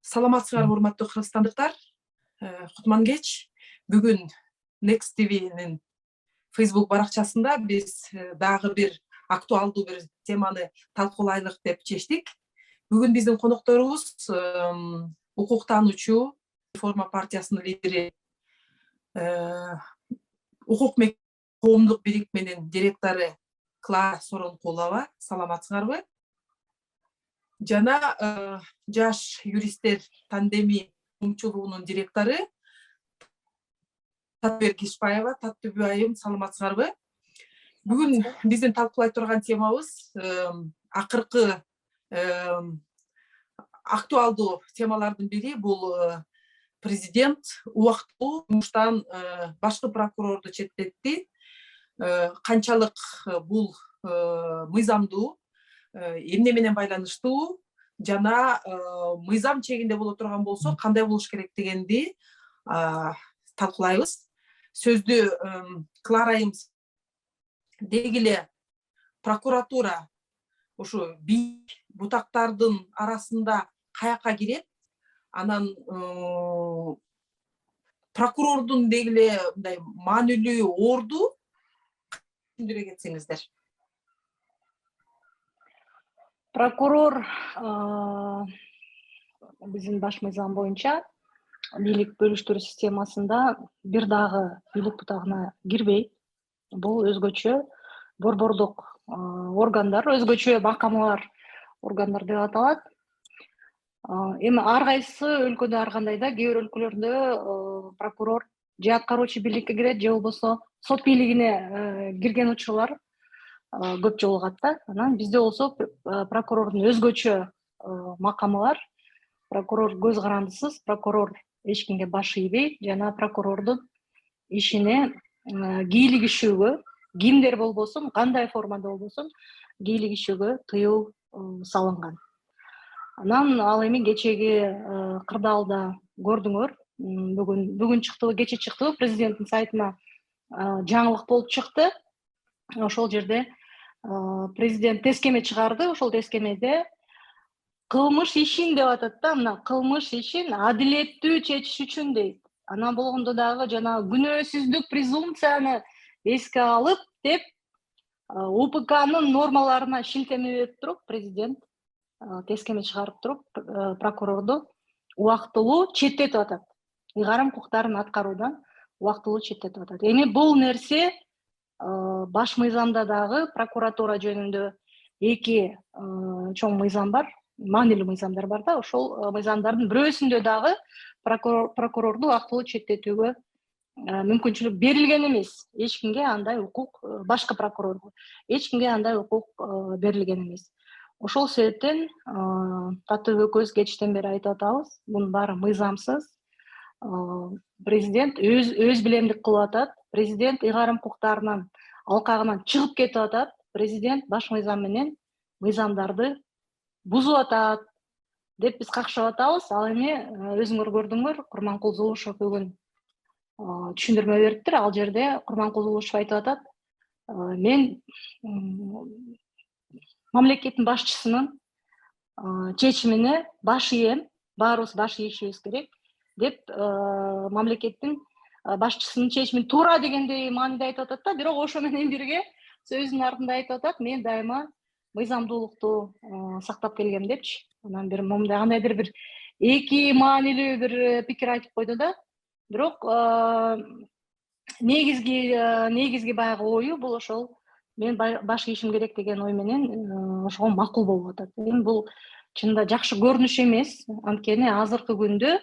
Саламатсыздарбы урматтуу кыргызстандыктар. Кутман кеч. Бүгүн Next TV'нин Facebook баракчасында биз дагы бир актуалдуу бир теманы талкуулайлык деп чечтик. Бүгүн биздин конокторубуз укуктануучу, Реформа партиясынын лидери, укук коомдук бирикменин директору Клара Сооронкулова. Саламатсыңарбы? Жана жаш юристтер тандеми коомчулугунун директору Татберк Ишбаева. Таттыбү айым, саламатсыңарбы? Бүгүн биздин талкуулай турган темабыз акыркы актуалдуу темалардын бири бул президент убактылуу жумуштан башкы прокурорду четтетти. Канчалык бул мыйзамдуу, эмне менен байланыштуу жана мыйзам чегинде боло турган болсо кандай болуш керек дегенди талкуулайбыз. Сөздү Клара айым деги эле прокуратура ушу бутактардын арасында каяка кирет, анан прокурордун деги эле мындай маанилүү орду түшүндүрө кетсеңиздер. Прокурор биздин баш мыйзам боюнча бийлик бөлүштүрүү системасында бир дагы бийлик бутагына кирбейт. Бул өзгөчө борбордук органдар, өзгөчө макамалар органдар деп аталат. Эми ар кайсы өлкөдө ар кандай да, кээ бир өлкөлөрдө прокурор же аткаруучу бийликке кирет, же болбосо сот бийлигине кирген учурлар көп жолугат да. Анан бизде болсо прокурордун өзгөчө макамы бар. Прокурор көз карандысыз, прокурор эч кимге баш ийбейт жана прокурордун ишине кийлигишүүгө, кимдер болбосун, кандай формада болбосун кийлигишүүгө тыюу салынган. Анан ал эми кечеги кырдаалда көрдүңөр. Бүгүн чыктыбы, кече чыктыбы, президенттин сайтына жаңылык болуп чыкты. Ошол жерде президент тескеме чыгарды. Ошол тескемеде кылмыш ишин деп атат да, мына кылмыш ишин адилеттүү чечиш үчүн дейт. Анан болгондо дагы жана күнөөсүздүк презумпцияны эске алып деп УПКнын нормаларына шилтеме берип туруп президент тескеме чыгарып туруп прокурорду убактылуу четтетип атат. Ыйгарым укуктарын аткаруудан убактылуу четтетип атат. Эми бул нерсе баш мыйзамда дагы прокуратура жөнүндө эки чоң мыйзам бар, маанилүү мыйзамдар бар да. Ошол мыйзамдардын бирөөсүндө дагы прокурорду убактылуу четтетүүгө мүмкүнчүлүк берилген эмес. Эч кимге андай укук, башкы прокурорго эч кимге андай укук берилген эмес. Ошол себептен Таттыбек экөөбүз кечтен бери айтып атабыз, бунун баары мыйзамсыз. Президент өз билемдик кылып атат. Президент ыйгарым укуктарынын алкагынан чыгып кетип атат. Президент баш мыйзам менен мыйзамдарды бузуп атат деп биз какшап атабыз. Ал эми өзүңөр көрдүңөр, Курманкул Зулушев бүгүн түшүндүрмө бериптир. Ал жерде Курманкул Зулушев айтып атат: мен мамлекеттин башчысынын чечимине баш ийем, баарыбыз баш ийишибиз керек деп мамлекеттин башчысынын чечимин туура дегендей мааниде айтып атат да. Бирок ошо менен бирге сөзүнүн артында айтып атат: мен дайыма мыйзамдуулукту сактап келгем депчи. Анан бир момундай кандайдыр бир эки маанилүү бир пикир айтып койду да. Бирок негизги баягы ою бул ошол мен баш ийишим керек деген ой менен ошого макул болуп атат. Эми бул чынында жакшы көрүнүш эмес. Анткени азыркы күндө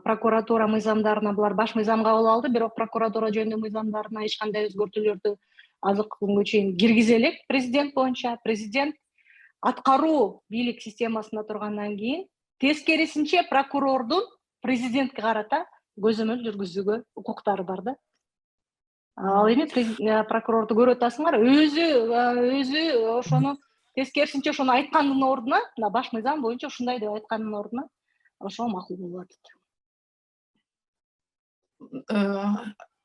прокуратура мыйзамдарына булар баш мыйзам кабыл алды, бирок прокуратура жөнүндө мыйзамдарына эч кандай өзгөртүүлөрдү азыркы күнгө чейин киргизе элек президент боюнча. Президент аткаруу бийлик системасында тургандан кийин тескерисинче прокурордун президентке карата көзөмөл жүргүзүүгө укуктары бар да. Ал эми прокурорду көрүп атасыңар, өзү ошону тескерисинче ошону айткандын ордуна, мына баш мыйзам боюнча ушундай деп айткандын ордуна ошого макул болуп атат.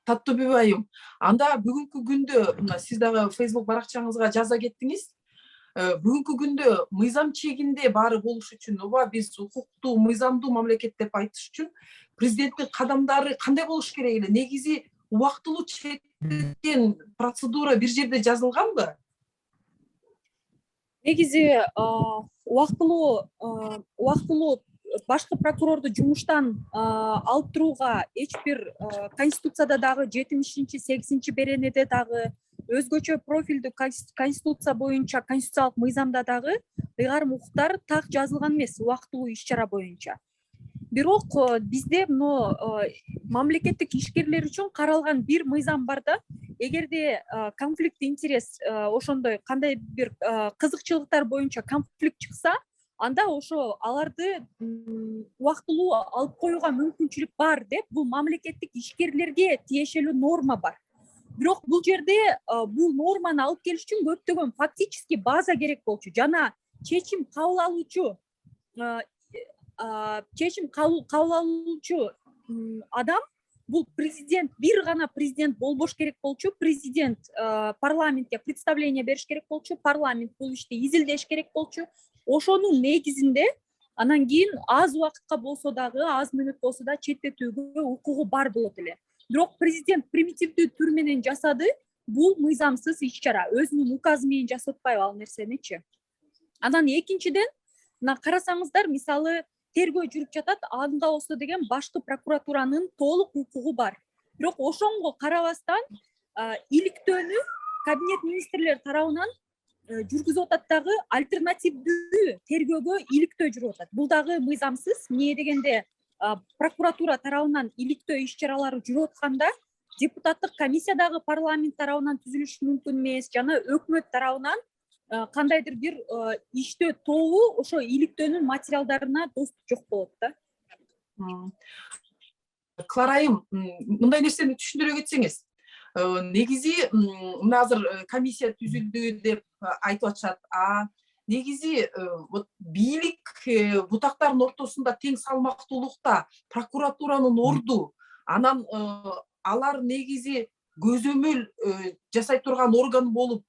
Таттыбү айым, анда бүгүнкү күндө мына сиз дагы Facebook баракчаңызга жаза кеттиңиз. бүгүнкү күндө мыйзам чегинде баары болуш үчүн оба биз укуктуу мыйзамдуу мамлекет деп айтыш үчүн президенттин кадамдары кандай болуш керек эле? Негизи убактылуу чектелген процедура бир жерде жазылганбы? Негизи убактылуу башкы прокурорду жумуштан алып турууга эч бир конституцияда дагы 70-8 беренеде дагы өзгөчө профилдүү конституция боюнча конституциялык мыйзамда дагы ыйгарым укуктар так жазылган эмес убактылуу иш-чара боюнча. Бирок бизде мамлекеттик ишкерлер үчүн каралган бир мыйзам бар да, эгерде конфликт интерес ошондой кандай бир кызыкчылыктар боюнча конфликт чыкса, анда ошо аларды убактылуу алып коюуга мүмкүнчүлүк бар деп бул мамлекеттик ишкерлерге тиешелүү норма бар. Бирок бул жерде бул норманы алып келиш үчүн көптөгөн фактически база керек болчу. Жана чечим кабыл алуучу адам бул президент, бир гана президент болбош керек болчу. Президент парламентке представление бериш керек болчу, парламент бул ишти изилдеш керек болчу. Ошонун негизинде анан кийин аз убакытка болсо дагы, аз мүнөт болсо да четтетүүгө укугу бар болот эле. Бирок президент примитивдүү түр менен жасады. Бул мыйзамсыз иш-чара. Өзүнүн указы менен жасатпайбы ал нерсеничи. Анан экинчиден, мына карасаңыздар, мисалы тергөө жүрүп жатат, анда болсо деген башкы прокуратуранын толук укугу бар. Бирок ошонго карабастан иликтөөнү кабинет министрлер тарабынан жүргүзүп атат дагы, альтернативдүү тергөөгө иликтөө жүрүп атат. Бул дагы мыйзамсыз. Эмне дегенде прокуратура тарабынан иликтөө иш-чаралары жүрүп атканда депутаттык комиссия дагы парламент тарабынан түзүлүшү мүмкүн эмес, жана өкмөт тарабынан кандайдыр бир иштөө тобу ошо иликтөөнүн материалдарына доступ жок болот да. Клара айым, мындай нерсени түшүндүрө кетсеңиз. Негизи мына азыр комиссия түзүлдү деп айтып атышат. Негизи бийлик бутактардын ортосунда тең салмактуулукта прокуратуранын орду, анан алар негизи көзөмөл жасай турган орган болуп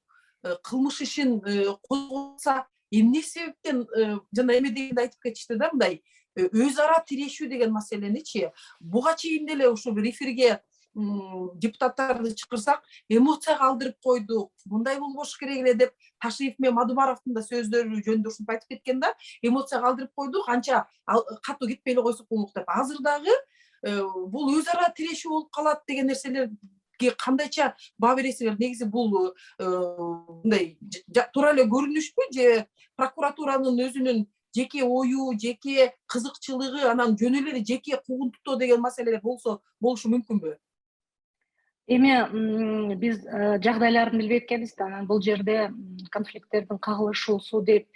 кылмыш ишин козгоса, эмне себептен жана эме дегенде айтып кетишти да, мындай өз ара тирешүү деген маселеничи буга чейин деле ушу бир эфирге депутаттарды чакырсак, эмоция калтырып койдук, мындай болбош керек эле деп Ташиев менен Мадумаровдун да сөздөрү жөнүндө ушинтип айтып кеткен да, эмоция калтырып койдук, анча катуу кетпей эле койсок болмок деп. Азыр дагы бул өз ара тирешүү болуп калат деген нерселерге кандайча баа бересиңер? Негизи бул мындай туура эле көрүнүшпү же прокуратуранын өзүнүн жеке ою, жеке кызыкчылыгы, анан жөн эле жеке куугунтуктоо деген маселелер болушу мүмкүнбү? Эми биз жагдайларын билбей экенбиз да, анан бул жерде конфликттердин кагылышуусу деп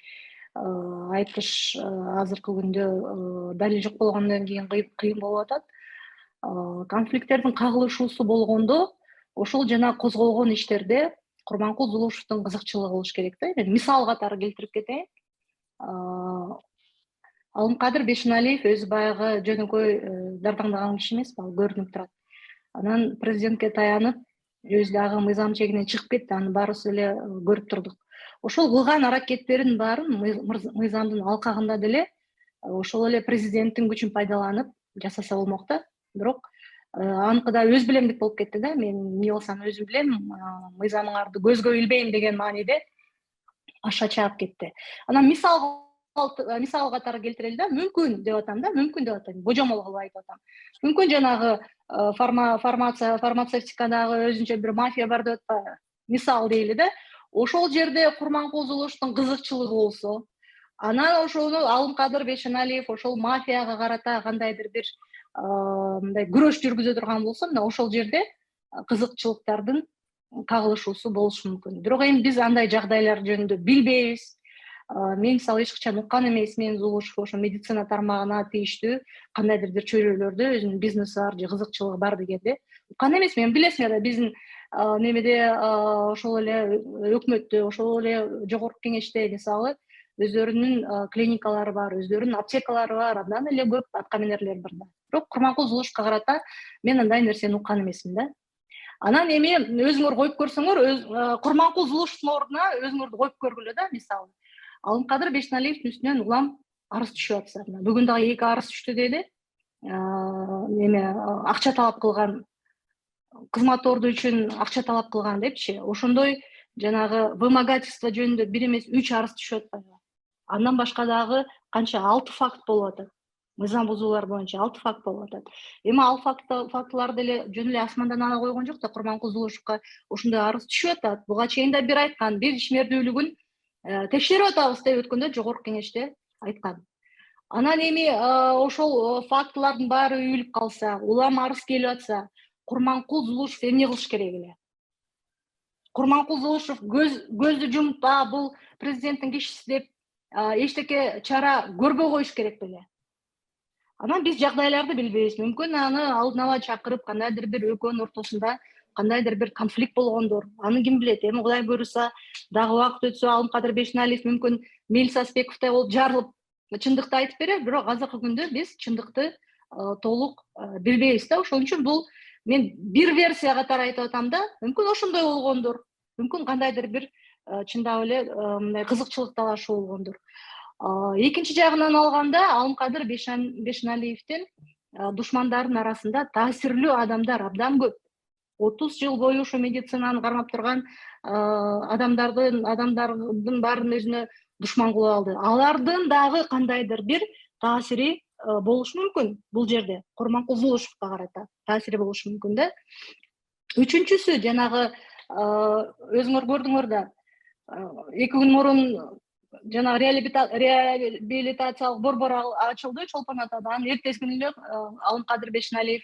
айтыш азыркы күндө далил жок болгондон кийин кыйын болуп атат. Конфликттердин кагылышуусу болгондо ошол жана козголгон иштерде Курманкул Зулушевдун кызыкчылыгы болуш керек да. Мен мисал катары келтирип кетейин. Алымкадыр Бешеналиев өзү баягы жөнөкөй дардаңдаган киши эмес, ал көрүнүп турат. Анан президентке таянып, өзү дагы мыйзам чегинен чыгып кетти, аны баарыбыз эле көрүп турдук. Ошол кылган аракеттерин баарын мыйзамдын алкагында деле ошол эле президенттин күчүн пайдаланып жасаса болмок да. Бирок аныкы да өз билемдик болуп кетти да. Мен эмне болсам өзүм билем, мыйзамыңарды көзгө илбейм деген мааниде аша чаап кетти. Анан мисал катары келтирели да, мүмкүн деп атам да, мүмкүн деп атам, божомол кылып айтып атам. Мүмкүн жанагы фармацевтикадагы өзүнчө бир мафия бар деп атпайбы? Мисал дейли да. Ошол жерде Курманкул Зулушевдун кызыкчылыгы болсо, анан ошону Алымкадыр Бешеналиев ошол мафияга карата кандайдыр бир мындай күрөш жүргүзө турган болсо, мына ошол жерде кызыкчылыктардын кагылышуусу болушу мүмкүн. Бирок эми биз андай жагдайлар жөнүндө билбейбиз. Мен мисалы эч качан уккан эмесмин Зулушев ошо медицина тармагына тийиштүү кандайдыр бир чөйрөлөрдө өзүнүн бизнеси бар же кызыкчылыгы бар дегенде уккан эмесмин. Билесиңер да, биздин немеде ошол эле өкмөттө, ошол эле жогорку кеңеште мисалы өздөрүнүн клиникалары бар, өздөрүнүн аптекалары бар, андан эле көп аткаминерлер бар да. Бирок Курманкул Зулушевга карата мен андай нерсени уккан эмесмин да. Анан эми өзүңөр коюп көрсөңөр, Курманкул Зулушевдун ордуна өзүңөрдү коюп көргүлө да, мисалы. Алымкадыр Бешеналиевдин үстүнөн улам арыз түшүп атса. Бүгүн дагы 2 арыз түштү деди. Эме акча талап кылган, кызмат орду үчүн акча талап кылган депчи. Ошондой жанагы вымогательство жөнүндө 1 эмес 3 арыз түшүп атпайбы? Андан башка дагы канча 6 факт болуп атат. Мыйзам бузуулар боюнча 6 факт болуп атат. Эми ал фактыларды эле жөн эле асмандан ала койгон жок да, Курманкул Зулушевга ошондой арыз түшүп атат. Буга чейин да бир айткан, бир ишмердүүлүгүн текшерип атабыз деп өткөндө жогорку кеңеште айткан. Анан эми ошол фактылардын баары үйүлүп калса, улам арыз келип атса, Курманкул Зулушев эмне кылыш керек эле? Курманкул Зулушев көздү жумуп, бул президенттин кишиси деп эчтеке чара көрбөй коюш керек беле? Анан биз жагдайларды билбейбиз. Мүмкүн аны алдын ала чакырып, кандайдыр бир экөөнүн ортосунда кандайдыр бир конфликт болгондор. Аны ким билет? Эми Кудай буйруса, дагы убакыт өтсө Алымкадыр Бешеналиев мүмкүн Мелис Аспековдой болуп жарылып чындыкты айтып берер, бирок азыркы күндө биз чындыкты толук билбейбиз да. Ошон үчүн бул мен бир версия катары айтып атам да, мүмкүн ошондой болгондур. Мүмкүн кандайдыр бир чындап эле мындай кызыкчылык талашуу болгондур. Экинчи жагынан алганда, Алымкадыр Бешеналиевдин душмандарынын арасында таасирлүү адамдар абдан көп. 30 жыл бою ушу медицинаны кармап турган адамдардын баарын өзүнө душман кылып алды. Алардын дагы кандайдыр бир таасири болушу мүмкүн бул жерде. Курманкул Зулушевга карата таасири болушу мүмкүн да. Үчүнчүсү, жанагы өзүңөр көрдүңөр да, 2 күн мурун жана реабилитациялык борбор ачылды Чолпон Атада. Анын эртеси күнү эле Алымкадыр Бешеналиев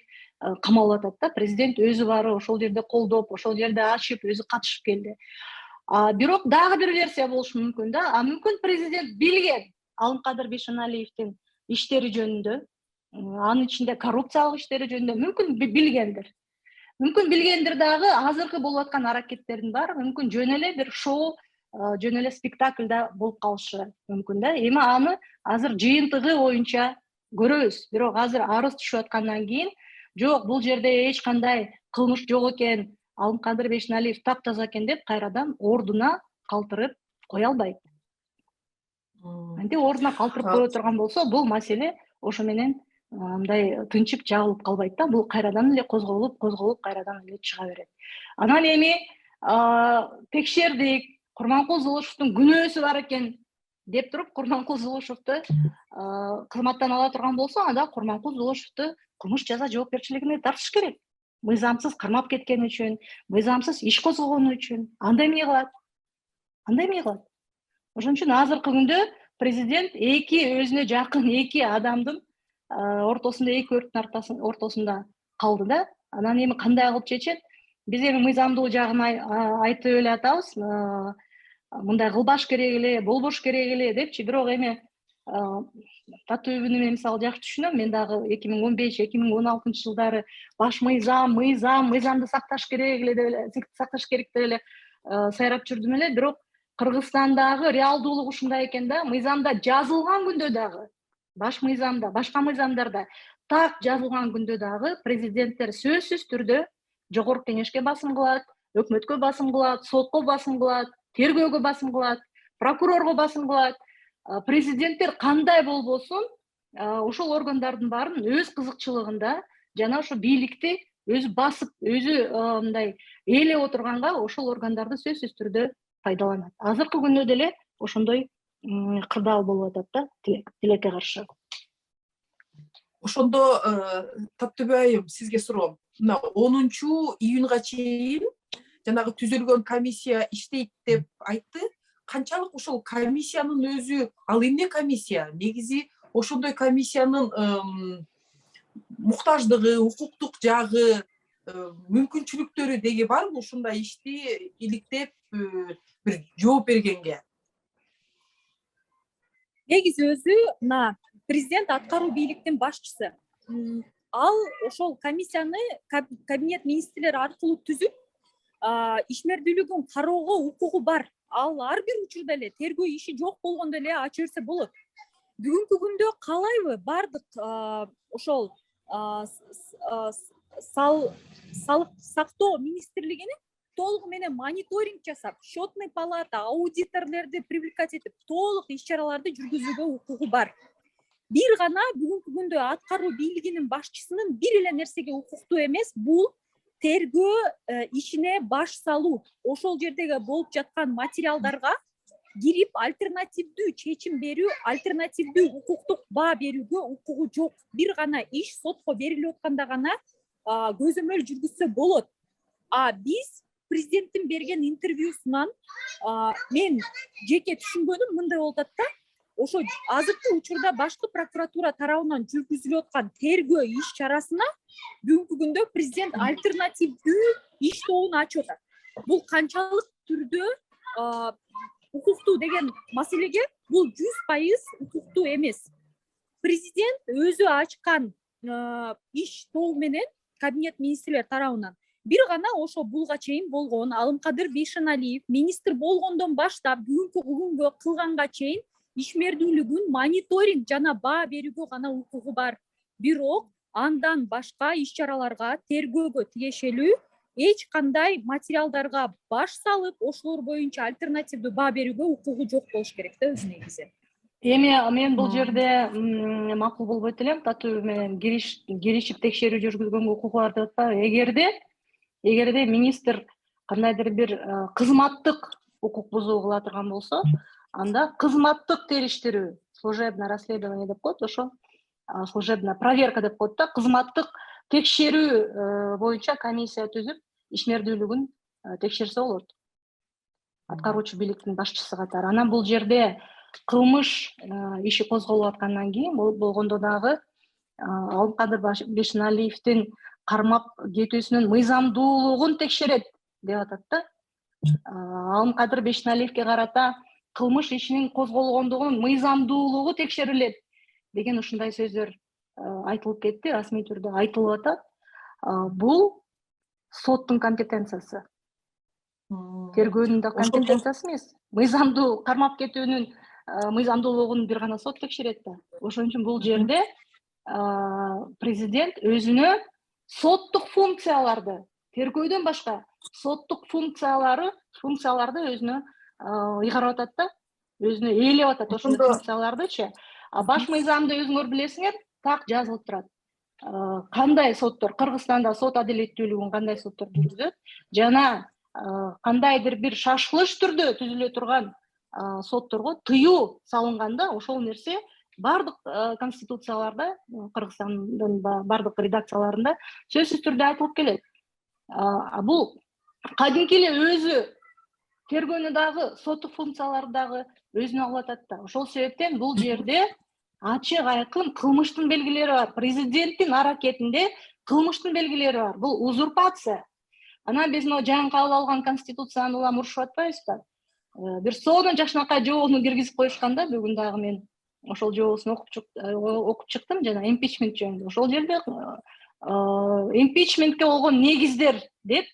камалып атат да. Президент өзү барып ошол жерде колдоп, ошол жерде ачып, өзү катышып келди. Бирок дагы бир версия болушу мүмкүн да. Мүмкүн президент билген Алымкадыр Бешеналиевдин иштери жөнүндө, анын ичинде коррупциялык иштери жөнүндө мүмкүн билгендир. Мүмкүн билгендир дагы, азыркы болуп аткан аракеттердин баары мүмкүн жөн эле бир шоу, жөн эле спектакльда болуп калышы мүмкүн да. Эми аны азыр жыйынтыгы боюнча көрөбүз. Бирок азыр арыз түшүп аткандан кийин, жок, бул жерде эч кандай кылмыш жок экен, Алымкадыр Бешеналиев таптаза экен деп кайрадан ордуна калтырып кое албайт. Антип ордуна калтырып кое турган болсо, бул маселе ошо менен мындай тынчып жабылып калбайт да. Бул кайрадан эле козголуп, кайрадан эле чыга берет. Анан эми текшердик, Курманкул Зулушевдун күнөөсү бар экен деп туруп, Курманкул Зулушевду кызматтан ала турган болсо, анда Курманкул Зулушевду кылмыш жаза жоопкерчилигине тартыш керек. Мыйзамсыз кармап кеткени үчүн, мыйзамсыз иш козгогону үчүн. Анда эмне кылат? Ошон үчүн азыркы күндө президент өзүнө жакын 2 адамдын ортосунда, 2 өрттүн ортосунда калды да. Анан эми кандай кылып чечет? Биз эми мыйзамдуу жагын айтып эле атабыз. Мындай кылбаш керек эле, болбош керек эле депчи. Бирок эми Татуевни мен мисалы жакшы түшүнөм. Мен дагы 2015-2016 жылдары баш мыйзамды сакташ керек деп эле сайрап жүрдүм эле. Бирок Кыргызстандагы реалдуулук ушундай экен да. Мыйзамда жазылган күндө дагы, баш мыйзамда, башка мыйзамдарда так жазылган күндө дагы президенттер сөзсүз түрдө жогорку кеңешке басым кылат, өкмөткө басым кылат, сотко басым кылат, тергөөгө басым кылат, прокурорго басым кылат. Президенттер кандай болбосун, ошол органдардын баарын өз кызыкчылыгында жана ошо бийликти өзү басып, өзү мындай ээлеп отурганга ошол органдарды сөзсүз түрдө пайдаланат. Азыркы күндө деле ошондой кырдаал болуп атат да, тилекке каршы. Ошондо Таттыбай айым, сизге суроом. Мына 10-июнга чейин жанагы түзүлгөн комиссия иштейт деп айтты. Канчалык ошол комиссиянын өзү, ал эмне комиссия? Негизи ошондой комиссиянын муктаждыгы, укуктук жагы, мүмкүнчүлүктөрү деги барбы ушундай ишти иликтеп бир жооп бергенге? Негизи өзү мына президент аткаруу бийликтин башчысы. Ал ошол комиссияны кабинет министрлери аркылуу түзүп, ишмердүүлүгүн кароого укугу бар. Ал ар бир учурда эле тергөө иши жок болгондо эле ача берсе болот. Бүгүнкү күндө калайбы бардык ошол салык сактоо министрлигинин толугу менен мониторинг жасап, счетный палата, аудиторлорду привлекать этип, толук иш-чараларды жүргүзүүгө укугу бар. Бир гана бүгүнкү күндө аткаруу бийлигинин башчысынын бир эле нерсеге укуктуу эмес, бул тергөө ишине баш салуу. Ошол жердеги болуп жаткан материалдарга кирип альтернативдүү чечим берүү, альтернативдүү укуктук баа берүүгө укугу жок. Бир гана иш сотко берилип атканда гана көзөмөл жүргүзсө болот. Биз президенттин берген интервьюсунан мен жеке түшүнгөнүм мындай болуп атат да, ошо азыркы учурда башкы прокуратура тарабынан жүргүзүлүп аткан тергөө иш чарасына бүгүнкү күндө президент альтернативдүү иш тобун ачып атат. Бул канчалык түрдө укуктуу деген маселеге бул 100% укуктуу эмес. Президент өзү ачкан иш тобу менен кабинет министрлер тарабынан бир гана ошо булга чейин болгон Алымкадыр Бейшеналиев министр болгондон баштап бүгүнкү күнгө кылганга чейин ишмердүүлүгүн мониторинг жана баа берүүгө гана укугу бар. Бирок андан башка иш-чараларга, тергөөгө тиешелүү эч кандай материалдарга баш салып, ошолор боюнча альтернативдүү баа берүүгө укугу жок болуш керек да өз негизи. Эми мен бул жерде макул болбойт элем, татуу менен киришип текшерүү жүргүзгөнгө укугу бар деп атпайбы. Эгерде министр кандайдыр бир кызматтык укук бузуу кыла турган болсо, анда кызматтык териштирүү, служебное расследование деп коет, ошо служебная проверка деп коет да, кызматтык текшерүү боюнча комиссия түзүп, ишмердүүлүгүн текшерсе болот. Аткаруучу бийликтин башчысы катары. Анан бул жерде кылмыш иши козголуп аткандан кийин болгондо дагы Алымкадыр Бейшеналиевдин кармап кетүүсүнүн мыйзамдуулугун текшерет деп атат да. Алымкадыр Бейшеналиевге карата кылмыш ишинин козголгондугунун мыйзамдуулугу текшерилет деген ушундай сөздөр айтылып кетти, расмий түрдө айтылып атат. Бул соттун компетенциясы. Тергөөнүн да компетенциясы эмес. Мыйзамдуу кармап кетүүнүн мыйзамдуулугун бир гана сот текшерет да. Ошон үчүн бул жерде президент өзүнө соттук функцияларды, тергөөдөн башка соттук функцияларды өзүнө ыйгарып атат да, өзүнө ээлеп атат ошол функциялардычы. Баш мыйзамды өзүңөр билесиңер, так жазылып турат. Кандай соттор, Кыргызстанда сот адилеттүүлүгүн кандай соттор жүргүзөт жана кандайдыр бир шашылыш түрдө түзүлө турган сотторго тыюу салынганда ошол нерсе бардык конституцияларда, Кыргызстандын бардык редакцияларында сөзсүз түрдө айтылып келет. Бул кадимки эле өзү тергөөнү дагы, соттук функцияларды дагы өзүнө алып атат да. Ошол себептен бул жерде ачык айкын кылмыштын белгилери бар. Президенттин аракетинде кылмыштын белгилери бар. Бул узурпация. Анан биз могу жаңы кабыл алган конституцияны улам урушуп атпайбызбы? Бир сонун жакшынакай жобону киргизип коюшканда, бүгүн дагы мен ошол жобосун окуп чыктым жана импичмент жөнүндө. Ошол жерде импичментке болгон негиздер деп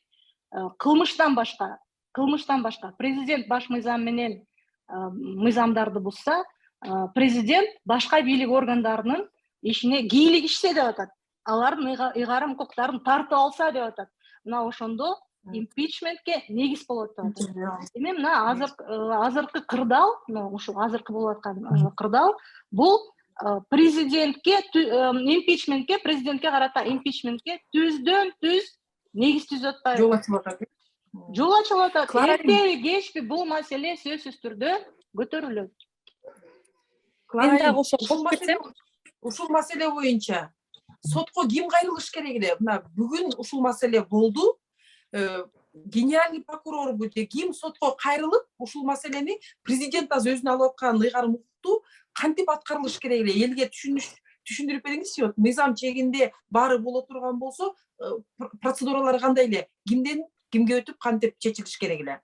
кылмыштан башка президент баш мыйзам менен мыйзамдарды бузса, президент башка бийлик органдарынын ишине кийлигишсе деп атат. Алардын ыйгарым укуктарын тартып алса деп атат. Мына ошондо импичментке негиз болот деп атат. Эми мына азыркы кырдаал, ушул азыркы болуп аткан кырдаал, бул президентке импичментке, президентке карата импичментке түздөн түз негиз түзүп атпайбы? Жол ачылып атат. Жол ачылып атат. Эртеби кечпи бул маселе сөзсүз түрдө көтөрүлөт. Мен дагы ушул маселе боюнча сотко ким кайрылыш керек эле? Мына бүгүн ушул маселе болду. Генеральный прокурорбу же ким сотко кайрылып, ушул маселени президент азыр өзүнө алып аткан ыйгарым укукту кантип аткарылыш керек эле? Элге түшүндүрүп бериңизчи. Мыйзам чегинде баары боло турган болсо, процедуралар кандай эле? Кимден кимге өтүп кантип чечилиш керек эле?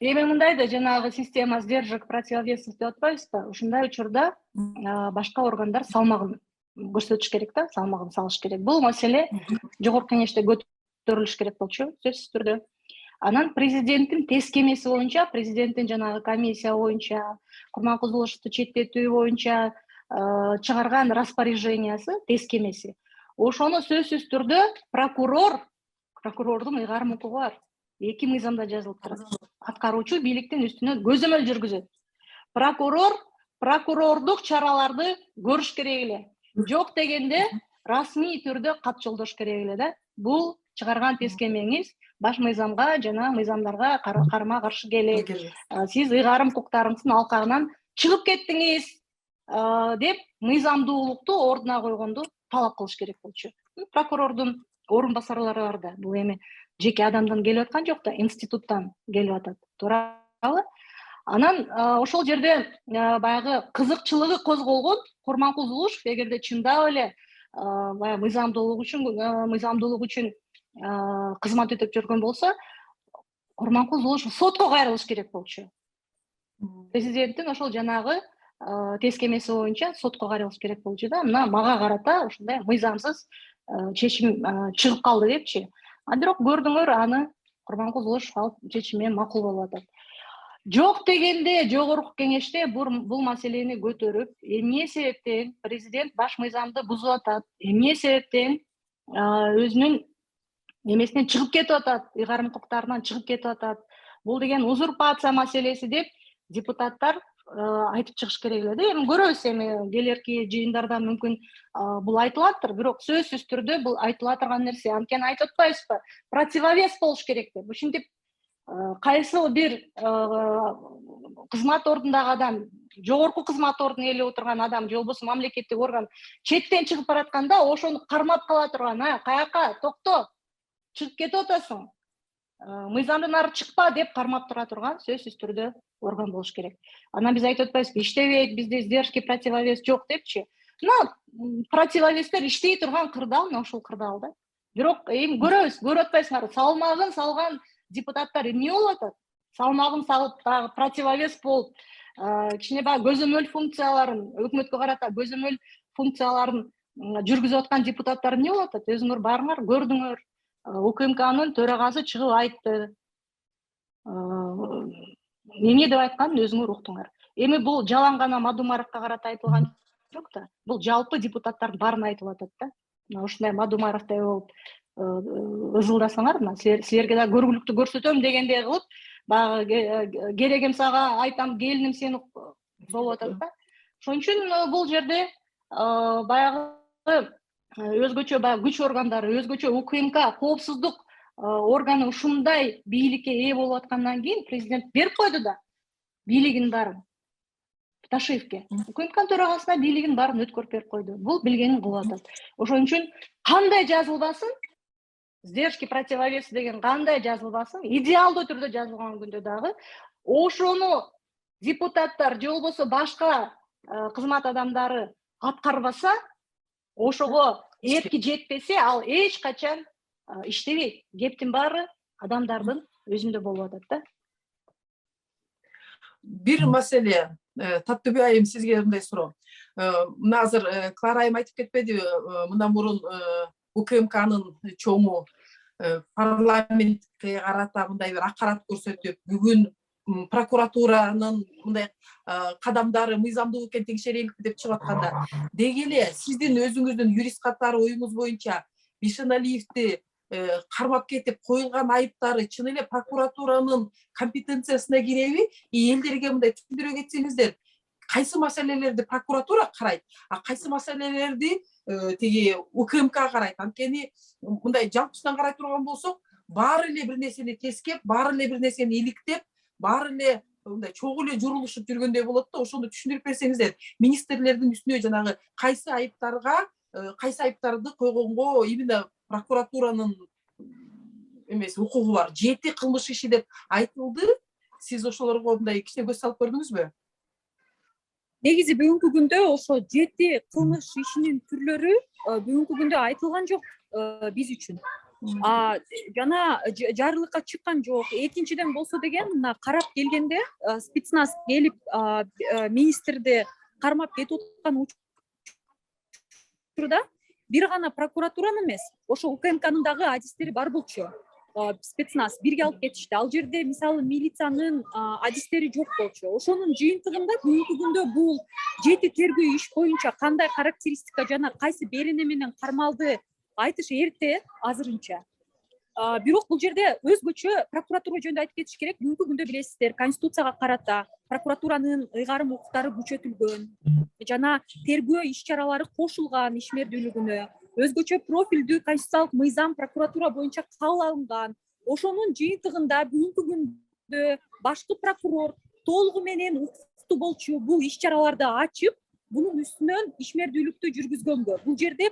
Эми мындай да, жанагы система сдержек противовесов деп атпайбызбы? Ушундай учурда башка органдар салмагын көрсөтүш керек да, салмагын салыш керек. Бул маселе жогорку кеңеште көтөрүлүш керек болчу, сөзсүз түрдө. Анан президенттин тескемеси боюнча, президенттин жанагы комиссия боюнча, Курманкулдуловду четтетүү боюнча чыгарган распоряжениясы, тескемеси. Ошону сөзсүз түрдө прокурор прокурордун ыйгарым укугу бар. 2 мыйзамда жазылып турат. Аткаруучу бийликтин үстүнөн көзөмөл жүргүзөт. Прокурор прокурордук чараларды көрүш керек эле. Жок дегенде расмий түрдө кат жолдош керек эле да. Бул чыгарган тескемеңиз баш мыйзамга жана мыйзамдарга карама каршы келет. Сиз ыйгарым укуктарыңыздын алкагынан чыгып кеттиңиз деп мыйзамдуулукту ордуна койгонду талап кылыш керек болчу. Прокурордун орун басарлары бар да. Бул эми жеке адамдан келип аткан жок да, институттан келип атат. Туурабы? Анан ошол жерде баягы кызыкчылыгы козголгон Курманкул Зулушев эгерде чындап эле баягы мыйзамдуулук үчүн кызмат өтөп жүргөн болсо, Курманкул Зулушев сотко кайрылыш керек болчу. Президенттин ошол жанагы тескемеси боюнча сотко кайрылыш керек болчу да. Мына мага карата ушундай мыйзамсыз чечим чыгып калды депчи. А бирок көрдүңөр аны Курманкул Зулушев алып чечим менен макул болуп атат. Жок дегенде жогорку кеңеште бул маселени көтөрүп, эмне себептен президент баш мыйзамды бузуп атат, эмне себептен өзүнүн эмесинен чыгып кетип атат, ыйгарым укуктарынан чыгып кетип атат. Бул деген узурпация маселеси деп депутаттар айтып чыгыш керек эле да. Эми көрөбүз, эми келерки жыйындарда мүмкүн бул айтылаттыр, бирок сөзсүз түрдө бул айтыла турган нерсе. Анткени айтып атпайбызбы? Противовес болуш керек деп. Ушинтип кайсы бир кызмат ордундагы адам, жогорку кызмат ордун ээлеп отурган адам же болбосо мамлекеттик орган четтен чыгып баратканда ошону кармап кала турган, каяка, токто, чыгып кетип атасың, мыйзамдан ары чыкпа деп кармап тура турган сөзсүз түрдө орган болуш керек. Анан биз айтып атпайбызбы, иштебейт, бизде издержки противовес жок депчи. Мына противовестер иштей турган кырдаал, мына ушул кырдаал да. Бирок эми көрөбүз, көрүп атпайсыңарбы, салмагын салган депутаттар эмне болуп атат? Салмагын салып дагы противовес болуп, кичине баягы көзөмөл функцияларын, өкмөткө карата көзөмөл функцияларын жүргүзүп аткан депутаттар эмне болуп атат? Өзүңөр барыңар, көрдүңөр. УКМКнын төрагасы чыгып айтты. Эмне деп айтканын өзүңөр уктуңар. Эми бул жалаң гана Мадумаровго карата айтылган жок да. Бул жалпы депутаттардын баарына айтылып атат да. Мына ушундай Мадумаровдой болуп ызылдасаңар, мына силерге да көргүлүктү көрсөтөм дегендей кылып, баягы керегим сага айтам, келиним сени болуп атат да. Ошон үчүн бул жерде баягы өзгөчө баягы күч органдары, өзгөчө УКМК коопсуздук органы ушундай бийликке ээ болуп аткандан кийин президент берип койду да бийлигин баарын Ташиевке. УКМК төрагасына бийлигин баарын өткөрүп берип койду. Бул билгенин кылып атат. Ошон үчүн кандай жазылбасын, издержки противовесы деген кандай жазылбасын, идеалдуу түрдө жазылган күндө дагы ошону депутаттар же болбосо башка кызмат адамдары аткарбаса, ошого эрки жетпесе, ал эч качан иштебейт. Кептин баары адамдардын өзүндө болуп атат да. Бир маселе, Таттыбек айым, сизге мындай суроо. Мына азыр Клара айым айтып кетпедиби, мындан мурун УКМКнын чоңу парламентке карата мындай бир акарат көрсөтүп, бүгүн прокуратуранын мындай кадамдары мыйзамдуу экен, текшереликпи деп чыгып атканда, деги эле сиздин өзүңүздүн юрист катары оюңуз боюнча Бишеналиевди кармап кетип коюлган айыптары чын эле прокуратуранын компетенциясына киреби? Элдерге мындай түшүндүрө кетсеңиздер, кайсы маселелерди прокуратура карайт, а кайсы маселелерди тиги УКМК карайт? Анткени мындай жалпысынан карай турган болсок, баары эле бир нерсени тескеп, баары эле бир нерсени иликтеп, баары эле мындай чогуу эле журулушуп жүргөндөй болот да. Ошону түшүндүрүп берсеңиздер, министрлердин үстүнө жанагы кайсы айыптарга, кайсы айыптарды койгонго именно прокуратуранын эмеси укугу бар. 7 кылмыш иши деп айтылды. Сиз ошолорго мындай кичине көз салып көрдүңүзбү? Негизи бүгүнкү күндө ошо 7 кылмыш ишинин түрлөрү бүгүнкү күндө айтылган жок биз үчүн. Жана жарылыкка чыккан жок. Экинчиден болсо деген, мына карап келгенде спецназ келип министрди кармап кетип аткан учурда бир гана прокуратуранын эмес, ошо УКМКнын дагы адистери бар болчу. Спецназ бирге алып кетишти. Ал жерде мисалы милициянын адистери жок болчу. Ошонун жыйынтыгында бүгүнкү күндө бул 7 тергөө иш боюнча кандай характеристика жана кайсы берене менен кармалды айтыш эрте азырынча. Бирок бул жерде өзгөчө прокуратура жөнүндө айтып кетиш керек. Бүгүнкү күндө билесиздер, конституцияга карата прокуратуранын ыйгарым укуктары күчөтүлгөн жана тергөө иш чаралары кошулган ишмердүүлүгүнө, өзгөчө профилдүү конституциялык мыйзам прокуратура боюнча кабыл алынган. Ошонун жыйынтыгында бүгүнкү күндө башкы прокурор толугу менен укуктуу болчу бул иш чараларды ачып, bunun üstünden işmerдүүлүктү жүргүзгөнгө. Бул жерде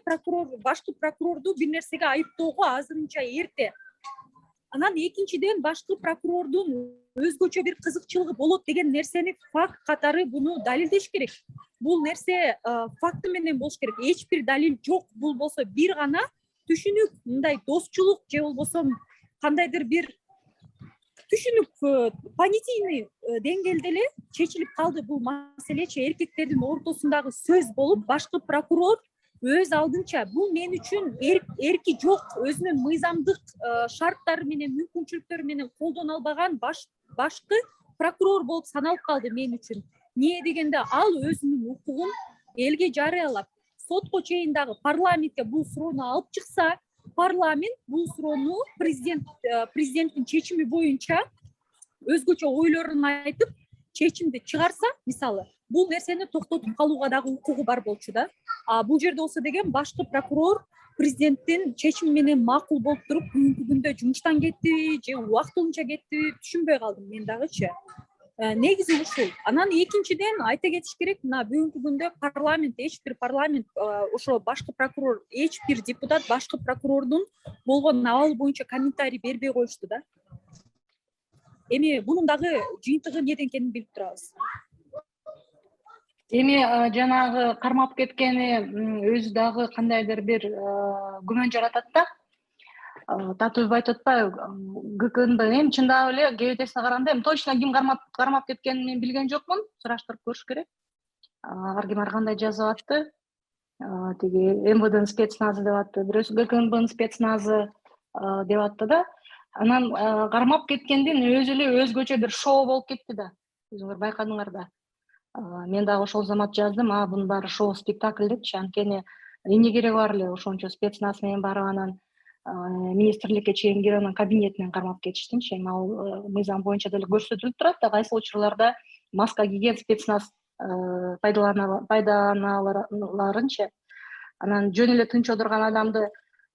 башкы прокурорду бир нерсеге айыптоого азырынча эрте. Анан экинчиден башкы прокурордун өзгөчө бир кызыкчылыгы болот деген нерсени факт катары буну далилдеш керек. Бул нерсе факты менен болуш керек. Эч бир далил жок. Бул болсо бир гана түшүнүк, мындай достчулук же болбосо кандайдыр бир түшүнүк понятийный деңгээлде эле чечилип калды бул маселечи. Эркектердин ортосундагы сөз болуп, башкы прокурор өз алдынча бул мен үчүн эрки жок, өзүнүн мыйзамдык шарттары менен, мүмкүнчүлүктөрү менен колдоно албаган башкы прокурор болуп саналып калды мен үчүн. Эмне дегенде ал өзүнүн укугун элге жарыялап, сотко чейин дагы парламентке бул суроону алып чыкса, парламент бул суроону президенттин чечими боюнча өзгөчө ойлорун айтып, чечимди чыгарса, мисалы, бул нерсени токтотуп калууга дагы укугу бар болчу да. Бул жерде болсо деген башкы прокурор президенттин чечими менен макул болуп туруп, бүгүнкү күндө жумуштан кеттиби же убактылынча кеттиби түшүнбөй калдым мен дагычы. Негизи ушул. Анан экинчиден айта кетиш керек, мына бүгүнкү күндө парламент, эч бир парламент, ошо башкы прокурор, эч бир депутат башкы прокурордун болгон абалы боюнча комментарий бербей коюшту да. Эми бунун дагы жыйынтыгы эмнеден экенин билип турабыз. Эми жанагы кармап кеткени өзү дагы кандайдыр бир күмөн жаратат да. Татууп айтып атпайбы, ГКНБ эми чындап эле кебетесине караганда эми точно ким кармап кеткенин мен билген жокмун, сураштырып көрүш керек. Ар ким ар кандай жазып атты. Тиги МВДнын спецназы деп атты, бирөөсү ГКНБнын спецназы деп атты да. Анан кармап кеткендин өзү эле өзгөчө бир шоу болуп кетти да. Өзүңөр байкадыңар да. Мен дагы ошол замат жаздым, бунун баары шоу, спектакль депчи, анткени эмне кереги бар эле ошончо спецназ менен барып анан министрликке чейин кирип анан кабинетинен кармап кетиштинчи. Эми ал мыйзам боюнча деле көрсөтүлүп турат да, кайсы учурларда маска кийген спецназ пайдаланаларынчы. Анан жөн эле тынч отурган адамды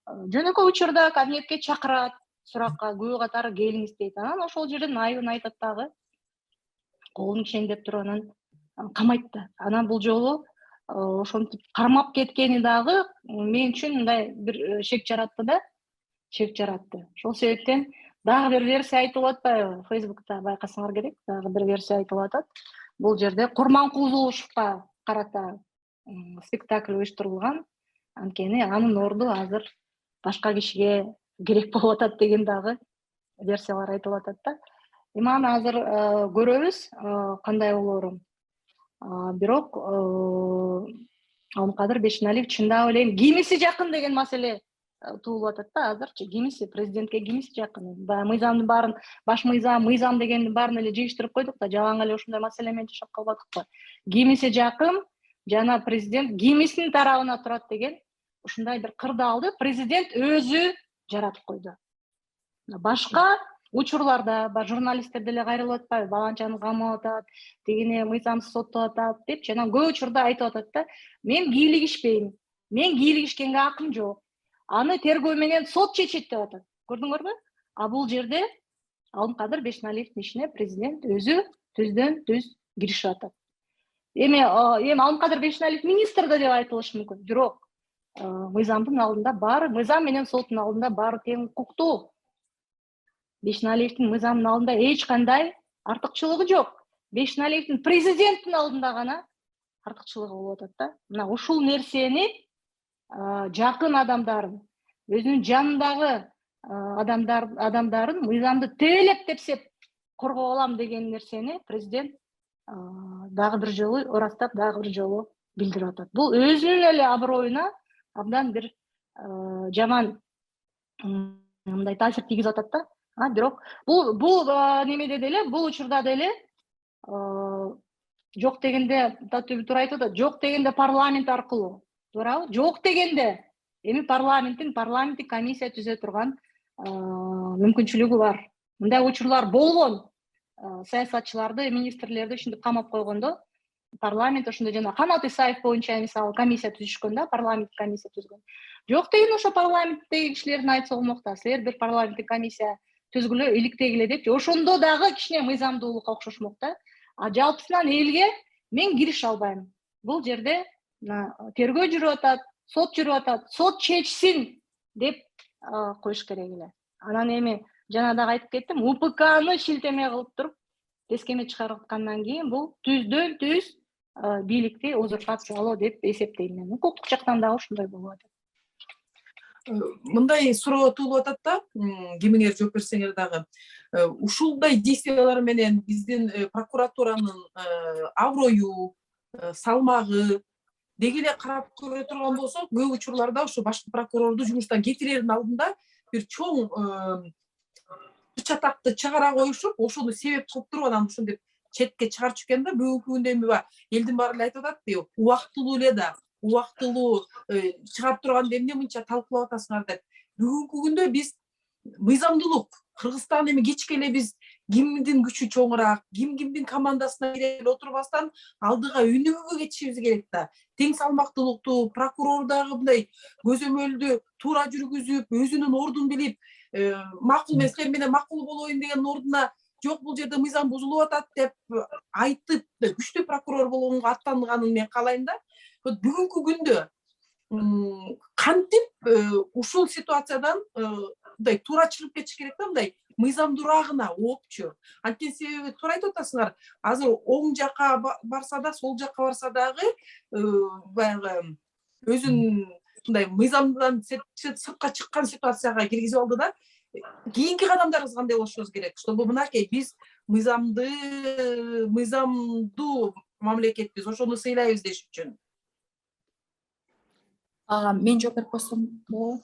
жөнөкөй учурда кабинетке чакырат, суракка күбө катары келиңиз дейт. Анан ошол жерден айыбын айтат дагы, колун кишендеп туруп анан камайт да. Анан бул жолу ошентип кармап кеткени дагы мен үчүн мындай бир шек жаратты да. Шек жаратты. Ошол себептен дагы бир версия айтылып атпайбы? Фейсбукта байкасаңар керек, дагы бир версия айтылып атат. Бул жерде Курманкуловго карата спектакль уюштурулган. Анткени анын орду азыр башка кишиге керек болуп атат деген дагы версиялар айтылып атат да. Эми аны азыр көрөбүз кандай болоорун. Бирок Алмыкадыр Бешеналиев чындап эле кимиси жакын деген маселе туулуп атат да азырчы. Кимиси президентке кимиси жакын. Мыйзамдын баарын, баш мыйзам дегендин баарын эле жыйыштырып койдук да, жалаң эле ушундай маселе менен жашап калбадыкпы. Кимиси жакын, жана президент кимисинин тарабына турат деген ушундай бир кырдаалды президент өзү жаратып койду. Башка учурларда журналисттер деле кайрылып атпайбы, баланчаны камап атат, тигини мыйзамсыз соттоп атат деп, жана көп учурда айтып атат да, мен кийлигишпейм, мен кийлигишкенге акым жок. Аны тергөө менен сот чечет деп атат. Көрдүңөрбү? Бул жерде Алмыкадыр Бешеналиевдин ишине президент өзү түздөн түз киришип атат. Эми Алмыкадыр Бешеналиев министр да деп айтылышы мүмкүн. Бирок мыйзамдын алдында баары, мыйзам менен соттун алдында баары тең укуктуу. Бешеналиевдин мыйзамдын алдында эч кандай артыкчылыгы жок. Бешеналиевдин президенттин алдында гана артыкчылыгы болуп атат да. Мына ушул нерсени жакын адамдарын, өзүнүн жанындагы адамдарын мыйзамды тепсеп коргоп алам деген нерсени президент дагы бир жолу ырастап, дагы бир жолу билдирип атат. Бул өзүнүн эле аброюна абдан бир жаман мындай таасир тийгизип атат да. Бирок бул немеде деле, бул учурда деле жок дегенде татуу туура айтып атат. Жок дегенде парламент аркылуу. Туурабы? Жок дегенде эми парламенттик комиссия түзө турган мүмкүнчүлүгү бар. Мындай учурлар болгон. Саясатчыларды, министрлерди ушинтип камап койгондо, парламент ошондо жана Канат Исаев боюнча мисалы комиссия түзүшкөн да, парламент комиссия түзгөн. Жок деген ошо парламенттеги кишилердин айтса болмок да, силер бир парламенттик комиссия түзгүлө, иликтегиле депчи. Ошондо дагы кичине мыйзамдуулукка окшошмок да. А жалпысынан элге мен кирише албайм. Бул жерде тергөө жүрүп атат, сот жүрүп атат, сот чечсин деп коюш керек эле. Анан эми жана дагы айтып кеттим, УПКны шилтеме кылып туруп тескеме чыгарткандан кийин бул түздөн түз бийликти узурпациялоо деп эсептейм мен. Укуктук жактан дагы ушундай болуп атат. Мындай суроо туулуп атат да, кимиңер жооп берсеңер дагы. Ушундай действиялар менен биздин прокуратуранын аброю, салмагы деги эле карап көрө турган болсок, көп учурларда ошо башкы прокурорду жумуштан кетирердин алдында бир чоң чатакты чыгара коюшуп, ошону себеп кылып туруп анан ушинтип четке чыгарчу экен да. Бүгүнкү күндө эми элдин баары эле айтып атат, убактылуу эле да, убактылуу чыгарып турганда эмне мынча талкуулап атасыңар деп. Бүгүнкү күндө биз мыйзамдуулук, Кыргызстан эми кечке эле биз кимдин күчү чоңураак, кимдин командасына кире отурбастан алдыга үнүгүгө кетишибиз керек да. Тең салмактуулукту прокурор дагы мындай көзөмөлдү туура жүргүзүп, өзүнүн ордун билип, макул эмес менен макул болоюн деген ордуна жок бул жерде мыйзам бузулуп атат деп айтып күчтүү прокурор болгонго аттанганын мен каалайм да. Бүгүнкү күндө кантип ушул ситуациядан мындай туура чыгып кетиш керек да, мындай мыйзамдуураагына оопчу. Анткени себеби туура айтып атасыңар, азыр оң жакка барса да, сол жакка барса дагы баягы өзүн мындай мыйзамдан сыртка чыккан ситуацияга киргизип алды да. Кийинки кадамдарыбыз кандай болушубуз керек, чтобы мынакей биз мыйзамдуу мамлекетпиз, ошону сыйлайбыз деш үчүн. Мен жооп берип койсом болобу?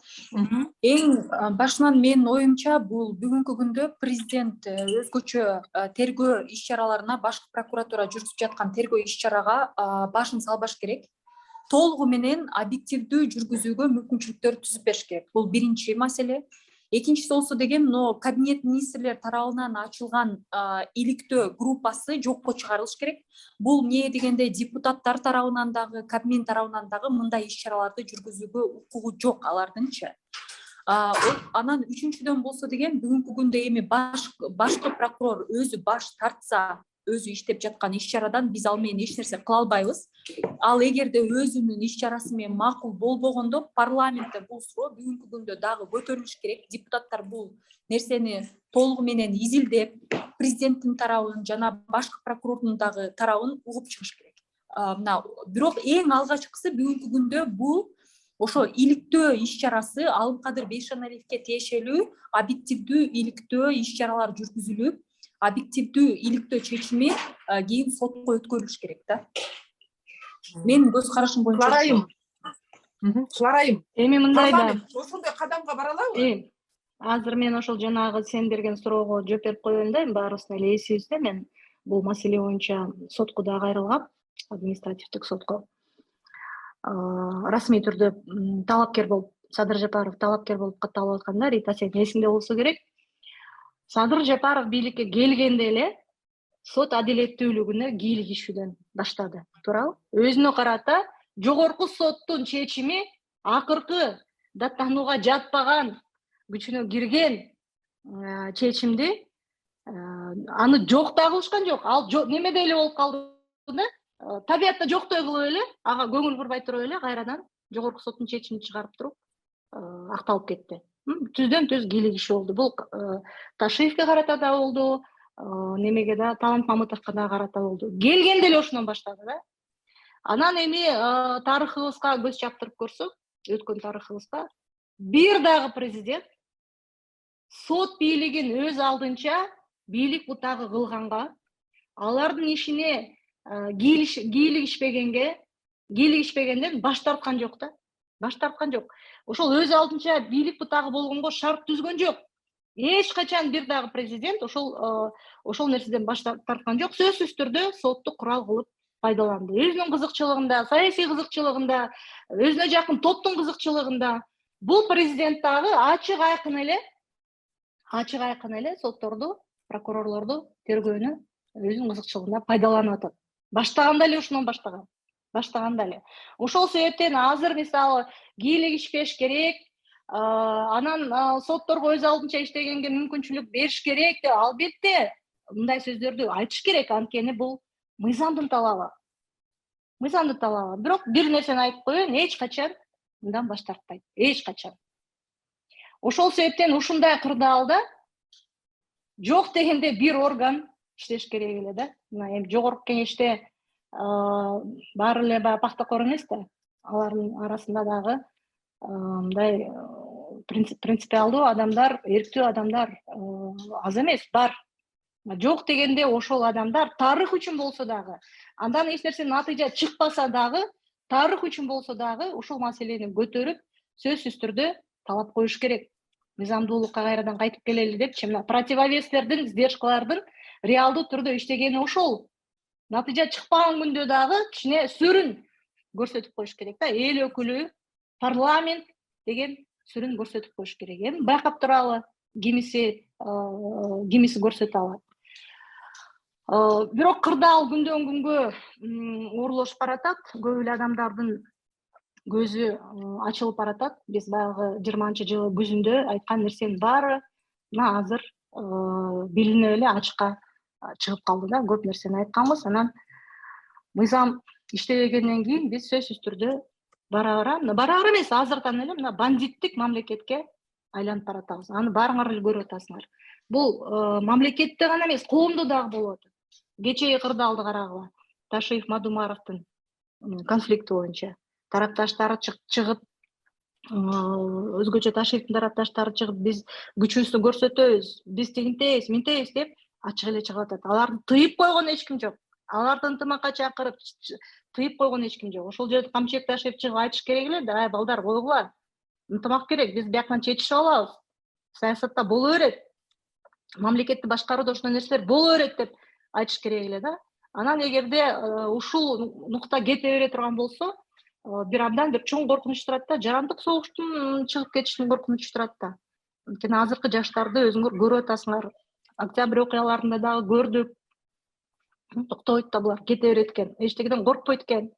Эң башынан менин оюмча бул бүгүнкү күндө президент өзгөчө тергөө иш чараларына, башкы прокуратура жүргүзүп жаткан тергөө иш чарага башын салбаш керек. Толугу менен объективдүү жүргүзүүгө мүмкүнчүлүктөр түзүп бериш керек. Бул биринчи маселе. Экинчиси болсо деген, кабинет министрлер тарабынан ачылган иликтөө группасы жокко чыгарылыш керек. Бул эмне дегенде депутаттар тарабынан дагы, кабинет тарабынан дагы мындай иш чараларды жүргүзүүгө укугу жок алардынчы. Анан үчүнчүдөн болсо деген, бүгүнкү күндө эми башкы прокурор өзү баш тартса, өзү иштеп жаткан иш чарадан биз ал менен эч нерсе кыла албайбыз. Ал эгерде өзүнүн иш чарасы менен макул болбогондо, парламентте бул суроо бүгүнкү күндө дагы көтөрүлүш керек. Депутаттар бул нерсени толугу менен изилдеп, президенттин тарабын жана башкы прокурордун дагы тарабын угуп чыгыш керек. Бирок эң алгачкысы бүгүнкү күндө бул ошо иликтөө иш чарасы Алымкадыр Бейшеналиевке тиешелүү объективдүү иликтөө иш чаралар жүргүзүлүп, объективдүү иликтөө чечими кийин сотко өткөрүлүш керек да. Менин көз карашым боюнча. Кыларайым. Эми мындай да. Ошондой кадамга бара алабы? Азыр мен ошол жанагы сен берген суроого жооп берип коеюн да, баарыбыздын эле эсибизде мен бул маселе боюнча сотко да кайрылгам, административдик сотко. Расмий түрдө талапкер болуп, Садыр Жапаров талапкер болуп катталып атканда, Рита сен эсиңде болсо керек. Садыр Жапаров бийликке келгенде эле сот адилеттүүлүгүнө кийлигишүүдөн баштады. Туурабы? Өзүнө карата жогорку соттун чечими акыркы даттанууга жатпаган, күчүнө кирген чечимди аны жок да кылышкан жок. Ал немеде эле болуп калды да. Табиятта жоктой кылып эле, ага көңүл бурбай туруп эле кайрадан жогорку соттун чечимин чыгарып туруп акталып кетти. Түздөн түз кийлигишүү болду. Бул Ташиевке карата да болду, немеге да, Талант Мамытовго да карата болду. Келгенде эле ошондон баштады да. Анан эми тарыхыбызга көз чаптырып көрсөк, өткөн тарыхыбызга бир дагы президент сот бийлигин өз алдынча бийлик бутагы кылганга, алардын ишине кийлигишпегенден баш тарткан жок да. Баш тарткан жок. Ошол өз алдынча бийлик бутагы болгонго шарт түзгөн жок. Эч качан бир дагы президент ошол нерседен баш тарткан жок. Сөзсүз түрдө сотту курал кылып пайдаланды. Өзүнүн кызыкчылыгында, саясий кызыкчылыгында, өзүнө жакын топтун кызыкчылыгында. Бул президент дагы ачык айкын эле ачык айкын эле сотторду, прокурорлорду тергөөнү өзүнүн кызыкчылыгына пайдаланып атат. Баштаганда эле ушундан баштаган. Баштаганда эле. Ошол себептен азыр мисалы кийлигишпеш керек, анан сотторго өз алдынча иштегенге мүмкүнчүлүк бериш керек деп албетте мындай сөздөрдү айтыш керек, анткени бул мыйзамдын талабы. Мыйзамдын талабы. Бирок бир нерсени айтып коеюн, эч качан мындан баш тартпайт. Эч качан. Ошол себептен ушундай кырдаалда жок дегенде бир орган иштеш керек эле да. Мына эми жогорку кеңеште баары эле баягы пактакор эмес да. Алардын арасында дагы мындай принципиалдуу адамдар, эрктүү адамдар аз эмес, бар. Жок дегенде ошол адамдар тарых үчүн болсо дагы, андан эч нерсе натыйжа чыкпаса дагы, тарых үчүн болсо дагы ушул маселени көтөрүп, сөзсүз түрдө талап коюш керек. Мыйзамдуулукка кайрадан кайтып келели депчи, мына противовестердин, издержкалардын реалдуу түрдө иштегени ошол. Натыйжа чыкпаган күндө дагы кичине сүрүн көрсөтүп коюш керек да. Эл өкүлү, парламент деген сүрүн көрсөтүп коюш керек. Эми байкап туралы, кимиси көрсөтө алат. Бирок кырдаал күндөн күнгө оорлошуп баратат. Көп эле адамдардын көзү ачылып баратат. Биз баягы 20-жылы күзүндө айткан нерсенин баары мына азыр билинип эле ачыкка чыгып калды да. Көп нерсени айтканбыз. Анан мыйзам иштебегенден кийин биз сөзсүз түрдө бара эмес, азырдан эле мына бандиттик мамлекетке айланып баратабыз. Аны баарыңар эле көрүп атасыңар. Бул мамлекетте гана эмес, коомдо дагы болуп атат. Кечеги кырдаалды карагыла. Ташиев Мадумаровдун конфликти боюнча тарапташтары чыгып, өзгөчө Ташиевдин тарапташтары чыгып, биз күчүбүздү көрсөтөбүз, биз тигинтебиз, минтебиз деп ачык эле чыгып атат. Аларды тыйып койгон эч ким жок. Аларды ынтымакка чакырып, тыйып койгон эч ким жок. Ошол жерде Камчыбек Ташиев чыгып айтыш керек эле да, балдар, койгула. Ынтымак керек, биз бияктан чечишип алабыз. Саясатта боло берет. Мамлекетти башкарууда ушундай нерселер боло берет деп айтыш керек эле да. Анан эгерде ушул нукта кете бере турган болсо, бир абдан бир чоң коркунуч турат да, жарандык согуштун чыгып кетишинин коркунучу турат да. Анткени азыркы жаштарды өзүңөр көрүп атасыңар. Октябрь окуяларында дагы көрдүк. Токтобойт да булар кете берет экен, эчтекеден коркпойт экен.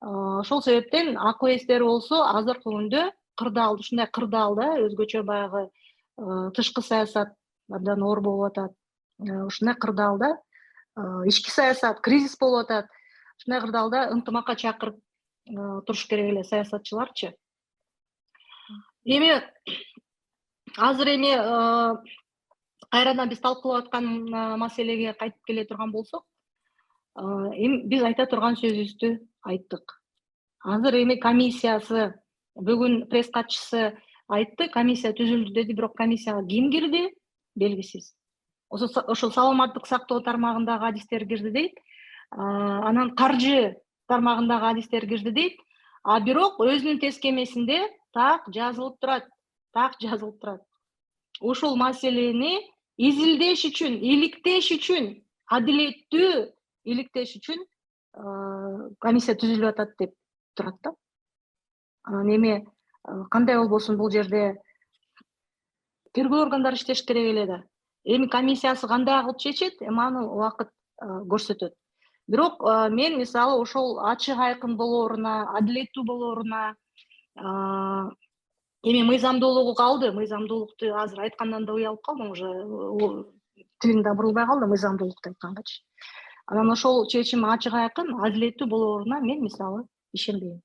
Ошол себептен акыл эстери болсо, азыркы күндө кырдаалды, ушундай кырдаалда өзгөчө баягы тышкы саясат абдан оор болуп атат. Ушундай кырдаалда ички саясат, кризис болуп атат. Ушундай кырдаалда ынтымакка чакырып туруш керек эле саясатчыларчы. Эми азыр кайрадан биз талкуулап аткан маселеге кайтып келе турган болсок, эми биз айта турган сөзүбүздү айттык. Азыр эми комиссиясы, бүгүн пресс катчысы айтты, комиссия түзүлдү деди, бирок комиссияга ким кирди белгисиз. Ошол саламаттык сактоо тармагындагы адистер кирди дейт. Анан каржы тармагындагы адистер кирди дейт. А бирок өзүнүн тескемесинде так жазылып турат. Ушул маселени изилдеш үчүн, иликтеш үчүн, адилеттүү иликтеш үчүн комиссия түзүлүп атат деп турат да. Анан эми кандай болбосун бул жерде тергөө органдары иштеш керек эле да. Эми комиссиясы кандай кылып чечет, аны убакыт көрсөтөт. Бирок мен мисалы ошол ачык айкын болооруна, адилеттүү болооруна, эми мыйзамдуулугу калды. Мыйзамдуулукту азыр айткандан да уялып калдым, уже тилим да бурулбай калды мыйзамдуулукту айтканчы. Анан ошол чечим ачык айкын, адилеттүү болооруна мен мисалы ишенбейм.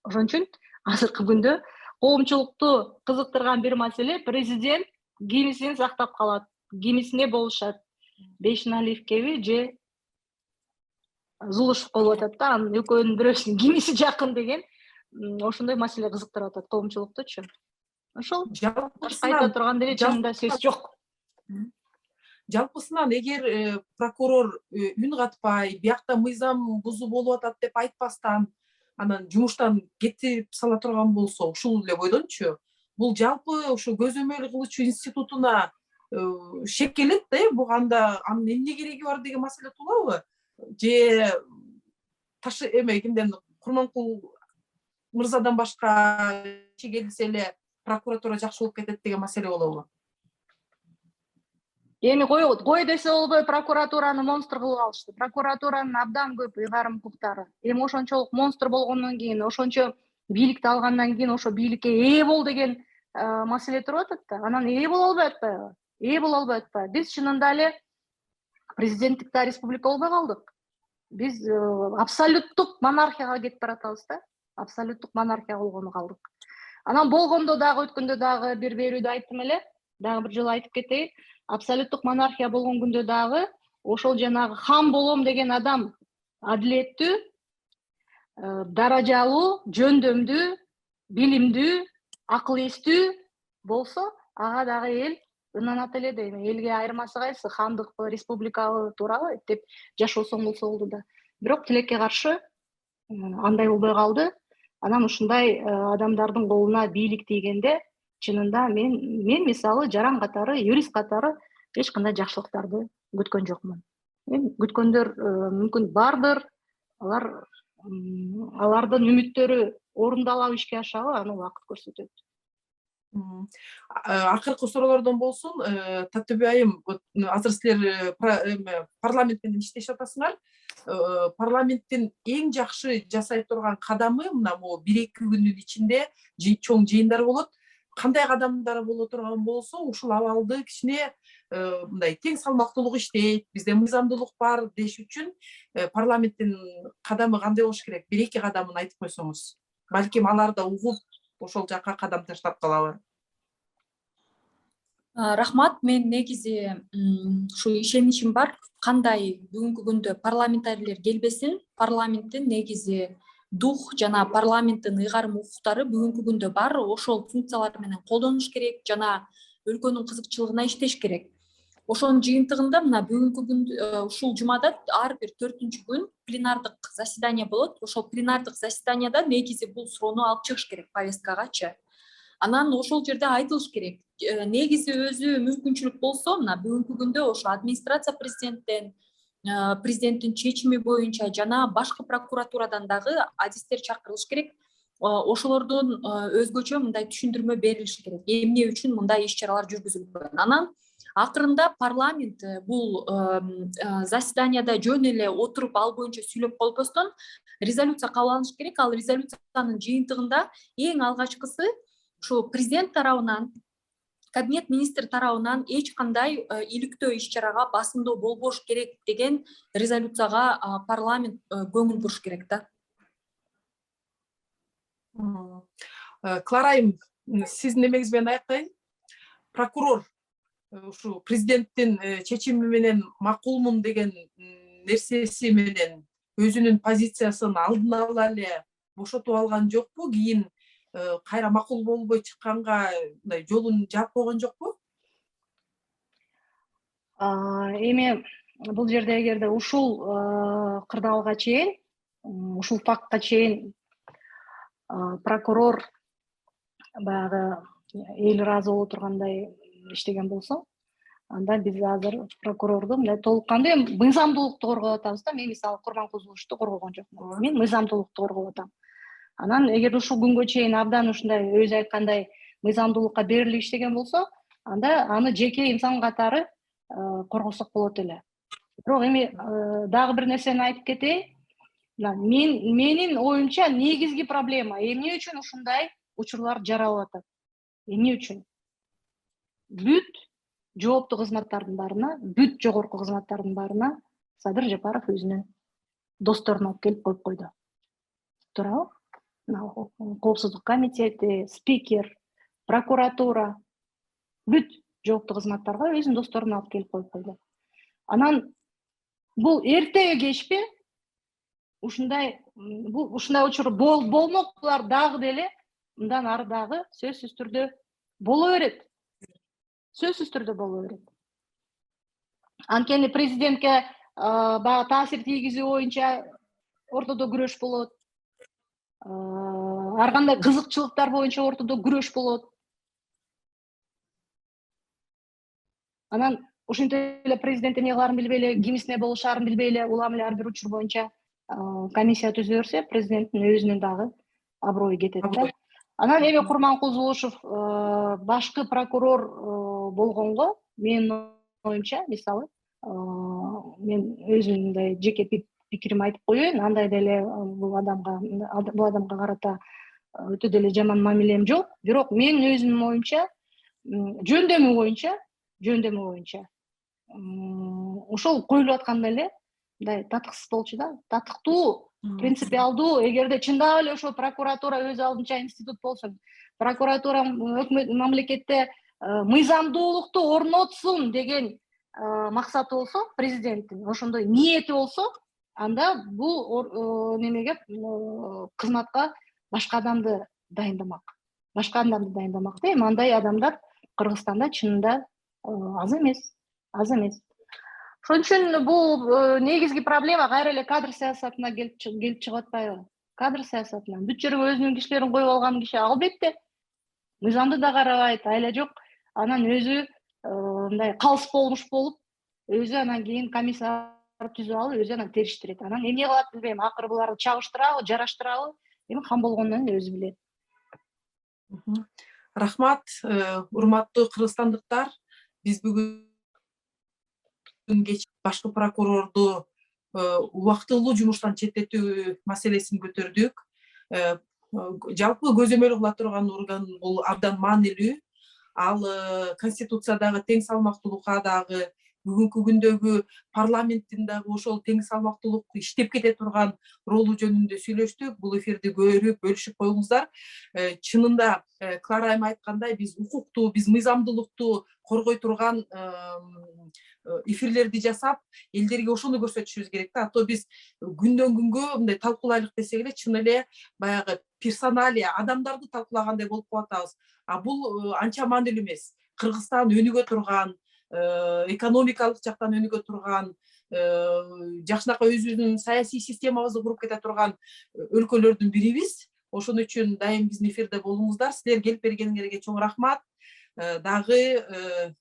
Ошон үчүн азыркы күндө коомчулукту кызыктырган бир маселе, президент кимисин сактап калат, кимисине болушат. Бешин Алиевкеби же Зулушев болуп атат да, анын экөөнүн бирөөсүнүн кимиси жакын деген ошондой маселе кызыктырып атат коомчулуктучу. Ошол айта турган деле чынында сөз жок. Жалпысынан эгер прокурор үн катпай, биякта мыйзам бузуу болуп атат деп айтпастан, анан жумуштан кетирип сала турган болсо, ушул эле бойдончу, бул жалпы ушу көзөмөл кылуучу институтуна шек келет да, бул анда анын эмне кереги бар деген маселе туулабы? Же кимден Курманкул мырзадан башка келсе эле прокуратура жакшы болуп кетет деген маселе болобу? Эми кой десе болбой, прокуратураны монстр кылып алышты. Прокуратуранын абдан көп ыйгарым укуктары. Эми ошончолук монстр болгондон кийин, ошончо бийликти алгандан кийин ошо бийликке ээ бол деген маселе туруп атат да. Анан ээ боло албай атпайбы? Ээ боло албай атпайбы? Биз чынында эле президенттик республика болбой калдык. Биз абсолюттук монархияга кетип баратабыз да. Абсолюттук монархия болгону калдык. Анан болгондо дагы өткөндө дагы бир берүүдө айттым эле, дагы бир жолу айтып кетейин. Абсолюттук монархия болгон күндө дагы ошол жанагы хан болом деген адам адилеттүү, даражалуу, жөндөмдүү, билимдүү, акыл эстүү болсо, ага дагы эл ынанат эле дейм. Элге айырмасы кайсы? Хандыкпы, республикабы туурабы деп жашоосоң болсо болду да. Бирок тилекке каршы андай болбой калды. Анан ушундай адамдардын колуна бийлик тийгенде чынында мен мисалы жаран катары, юрист катары эч кандай жакшылыктарды күткөн жокмун. Күткөндөр мүмкүн бардыр. Алардын үмүттөрү орундалабы, ишке ашабы, аны убакыт көрсөтөт. Акыркы суроолордон болсун, Таттыбек айым, азыр силер парламент менен иштешип атасыңар. Парламенттин эң жакшы жасай турган кадамы мына бул 1-2 күндүн ичинде чоң жыйындар болот. Кандай кадамдар боло турган болсо, ушул абалды кичине мындай тең салмактуулук иштейт, бизде мыйзамдуулук бар деш үчүн парламенттин кадамы кандай болуш керек? 1-2 кадамын айтып койсоңуз. Балким алар да угуп ошол жакка кадам таштап калабы. Рахмат, мен негизи ушу ишеничим бар. Кандай бүгүнкү күндө парламентарийлер келбесин, парламенттин негизи дух жана парламенттин ыйгарым укуктары бүгүнкү күндө бар. Ошол функциялар менен колдонуш керек жана өлкөнүн кызыкчылыгына иштеш керек. Ошонун жыйынтыгында мына бүгүнкү күндө ушул жумада ар бир 4-күн пленардык заседание болот. Ошол пленардык заседанияда негизи бул суроону алып чыгыш керек повесткагачы. Анан ошол жерде айтылыш керек. Негизи өзү мүмкүнчүлүк болсо, мына бүгүнкү күндө ошо администрация президенттин чечими боюнча жана башкы прокуратурадан дагы адистер чакырылыш керек. Ошолордон өзгөчө мындай түшүндүрмө берилиш керек. Эмне үчүн мындай иш-чаралар жүргүзүлгөн. Анан акырында парламент бул заседанияда жөн эле отуруп ал боюнча сүйлөп колбостон резолюция кабыл алыш керек. Ал резолюциянын жыйынтыгында эң алгачкысы ушу президент тарабынан, кабинет министр тарабынан эч кандай иликтөө иш-чарага басымдоо болбош керек деген резолюцияга парламент көңүл буруш керек да. Клара айым, сиздин эмеңиз менен аяктайын. Прокурор ушу президенттин чечими менен макулмун деген нерсеси менен өзүнүн позициясын алдын ала эле бошотуп алган жокпу? Кийин кайра макул болбой чыкканга мындай жолун жаап койгон жокпу? Эми бул жерде эгерде ушул кырдаалга чейин, ушул фактка чейин прокурор баягы эл ыраазы боло тургандай иштеген болсо, анда биз азыр прокурорду мындай толук кандуу мыйзамдуулукту коргоп атабыз да. Мен мисалы Курманкуловичти коргогон жокмун. Мен мыйзамдуулукту коргоп атам. Анан эгер ушул күнгө чейин абдан ушундай өзү айткандай мыйзамдуулукка берилип иштеген болсо, анда аны жеке инсан катары коргосок болот эле. Бирок эми дагы бир нерсени айтып кетейин. Менин оюмча негизги проблема эмне үчүн ушундай учурлар жаралып атат? Эмне үчүн? Бүт жооптуу кызматтардын баарына, бүт жогорку кызматтардын баарына Садыр Жапаров өзүнүн досторун алып келип коюп койду. Туурабы? Коопсуздук комитети, спикер, прокуратура, бүт жооптуу кызматтарга өзүнүн досторун алып келип коюп койду. Анан бул эртеби кечпи ушундай учур болмокчулар дагы деле мындан ары дагы сөзсүз түрдө боло берет. Сөзсүз түрдө боло берет. Анткени президентке баягы таасир тийгизүү боюнча ортодо күрөш болот. Ар кандай кызыкчылыктар боюнча ортодо күрөш болот. Анан ушинтип эле президент эмне кылаарын билбей эле, кимисине болушаарын билбей эле, улам эле ар бир учур боюнча комиссия түзө берсе, президенттин өзүнүн дагы аброю кетет да. Анан эми Курманкулович башкы прокурор болгонго менин оюмча мисалы мен өзүмдүн мындай жеке пикирими айтып коеюн, андай деле бул адамга карата өтө деле жаман мамилем жок. Бирок мен өзүмдүн оюмча жөндөмү боюнча ошол коюлуп атканда эле мындай татыксыз болчу да. Татыктуу, принципиалдуу, эгерде чындап эле ошол прокуратура өз алдынча институт болсо, прокуратура өкмөт мамлекетте мыйзамдуулукту орнотсун деген максаты болсо, президенттин ошондой ниети болсо, анда бул немеге кызматка башка адамды дайындамак. Эми андай адамдар Кыргызстанда чынында аз эмес. Ошон үчүн бул негизги проблема кайра эле кадр саясатына келип чыгып атпайбы? Кадр саясатына. Бүт жерге өзүнүн кишилерин коюп алган киши албетте мыйзамды да карабайт, айла жок. Анан өзү мындай калыс болмуш болуп, өзү анан кийин комиссар түзүп алып, өзү анан териштирет. Анан эмне кылат билбейм, акыры буларды чабыштырабы, жараштырабы? Эми кам болгондон өзү билет. Рахмат, урматтуу кыргызстандыктар. Биз бүгүн башкы прокурорду убактылуу жумуштан четтетүү маселесин көтөрдүк. Жалпы көзөмөл кыла турган орган бул абдан маанилүү. Ал Конституциядагы тең салмактуулукка дагы, бүгүнкү күндөгү парламенттин дагы ошол тең салмактуулук иштеп кете турган ролу жөнүндө сүйлөштүк. Бул эфирди көрүп, бөлүшүп коюңуздар. Чынында Клара айым айткандай, биз укукту, биз мыйзамдуулукту коргой турган эфирлерди жасап, элдерге ошону көрсөтүшүбүз керек да. Ато биз күндөн күнгө мындай талкуулайлык десек эле, чын эле баягы персоналия, адамдарды талкуулагандай болуп калатабыз. А бул анча маанилүү эмес. Кыргызстан өнүгө турган, экономикалык жактан өнүгө турган, жакшынакай өзүбүздүн саясий системабызды куруп кете турган өлкөлөрдүн бирибиз. Ошон үчүн дайым биздин эфирде болуңуздар. Силер келип бергениңерге чоң рахмат. Дагы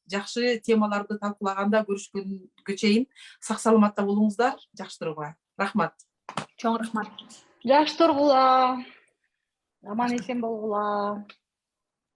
жакшы темаларды талкуулаганда көрүшкөнгө чейин сак саламатта болуңуздар. Жакшы тургула. Рахмат. Чоң рахмат. Жакшы тургула. Аман эсен болгула.